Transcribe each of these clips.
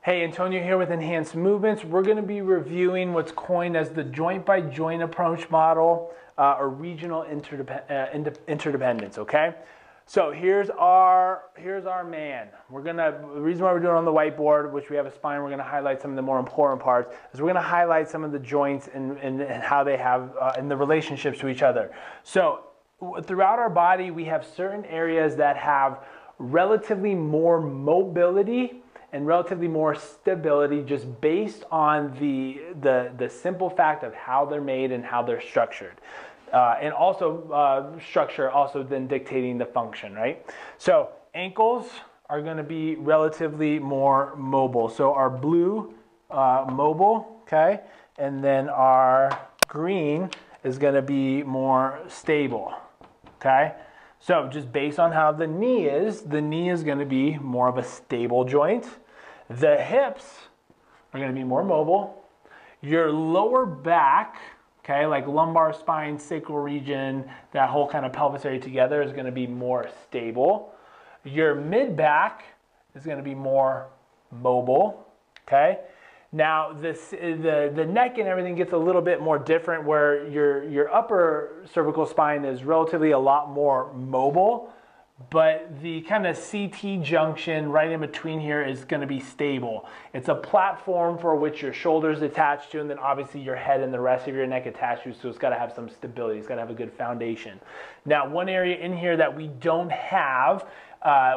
Hey, Antonio here with Enhanced Movements. We're going to be reviewing what's coined as the joint-by-joint approach model or regional interdependence, okay? So here's our man. The reason why we're doing it on the whiteboard, which we have a spine, we're going to highlight some of the more important parts, is we're going to highlight some of the joints and how they have and the relationships to each other. So throughout our body, we have certain areas that have relatively more mobility and relatively more stability just based on the simple fact of how they're made and how they're structured. And also structure also then dictating the function, right? So ankles are going to be relatively more mobile. So our blue mobile, okay? And then our green is going to be more stable, okay? So just based on how the knee is going to be more of a stable joint. The hips are going to be more mobile. Your lower back, okay, like lumbar, spine, sacral region, that whole kind of pelvis area together is going to be more stable. Your mid-back is going to be more mobile, okay? Now, the neck and everything gets a little bit more different where your upper cervical spine is relatively a lot more mobile, but the kind of CT junction right in between here is going to be stable. It's a platform for which your shoulders attached to, and then obviously your head and the rest of your neck attached to, so it's got to have some stability. It's got to have a good foundation. Now, one area in here that we don't have,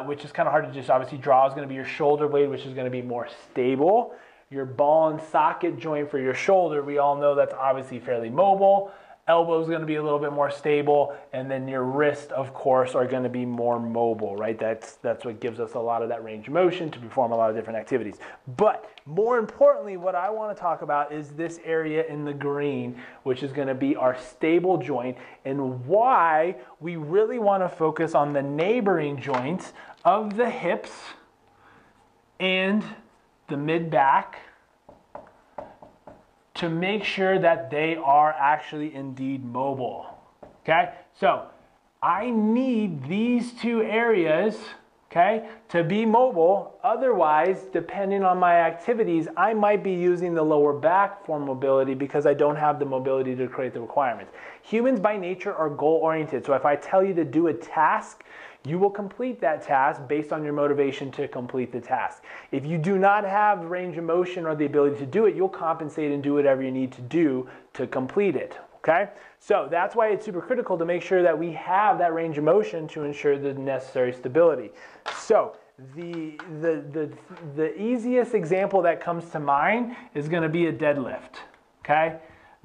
which is kind of hard to just obviously draw, is going to be your shoulder blade, which is going to be more stable. Your ball and socket joint for your shoulder, we all know that's obviously fairly mobile. Elbow is going to be a little bit more stable, and then your wrist, of course, are going to be more mobile, right? That's what gives us a lot of that range of motion to perform a lot of different activities. But more importantly, what I want to talk about is this area in the green, which is going to be our stable joint, and why we really want to focus on the neighboring joints of the hips and the mid-back, to make sure that they are actually indeed mobile, okay? So I need these two areas, okay, to be mobile. Otherwise, depending on my activities, I might be using the lower back for mobility because I don't have the mobility to create the requirements. Humans by nature are goal-oriented, so if I tell you to do a task, you will complete that task based on your motivation to complete the task. If you do not have range of motion or the ability to do it, you'll compensate and do whatever you need to do to complete it, okay? So that's why it's super critical to make sure that we have that range of motion to ensure the necessary stability. So the easiest example that comes to mind is going to be a deadlift, okay?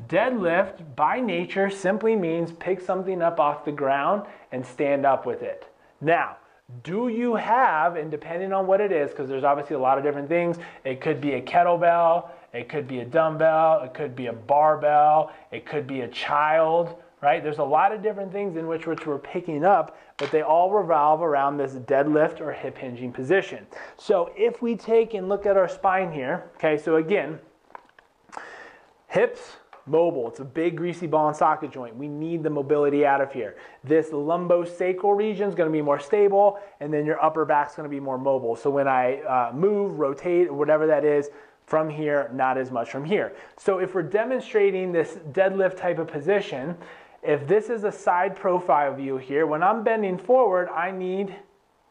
Deadlift by nature simply means pick something up off the ground and stand up with it. Now, do you have, and depending on what it is, because there's obviously a lot of different things, it could be a kettlebell, it could be a dumbbell, it could be a barbell, it could be a child, right? There's a lot of different things in which we're picking up, but they all revolve around this deadlift or hip hinging position. So if we take and look at our spine here, okay, so again, hips, mobile. It's a big greasy ball and socket joint. We need the mobility out of here. This lumbosacral region is going to be more stable, and then your upper back is going to be more mobile. So when I move, rotate, or whatever that is, from here, not as much from here. So if we're demonstrating this deadlift type of position, if this is a side profile view here, when I'm bending forward, I need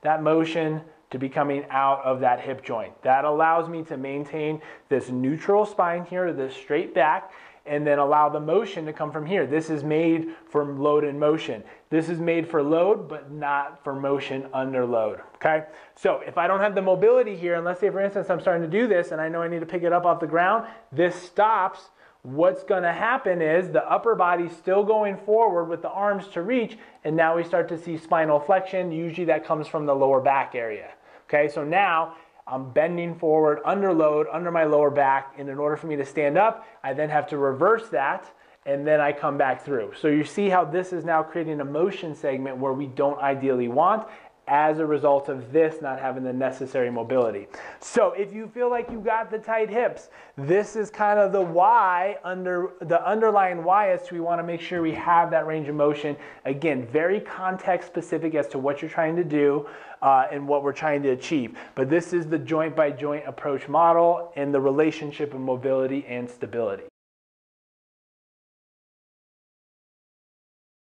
that motion to be coming out of that hip joint. That allows me to maintain this neutral spine here, this straight back, and then allow the motion to come from here. This is made for load and motion. This is made for load, but not for motion under load, okay? So if I don't have the mobility here, and let's say for instance I'm starting to do this and I know I need to pick it up off the ground, this stops. What's gonna happen is the upper body's still going forward with the arms to reach, and now we start to see spinal flexion. Usually that comes from the lower back area, okay? So now I'm bending forward under load, under my lower back, and in order for me to stand up, I then have to reverse that, and then I come back through. So you see how this is now creating a motion segment where we don't ideally want, as a result of this not having the necessary mobility. So if you feel like you got the tight hips, this is kind of the why, the underlying why, as to we want to make sure we have that range of motion. Again, very context specific as to what you're trying to do and what we're trying to achieve. But this is the joint by joint approach model and the relationship of mobility and stability.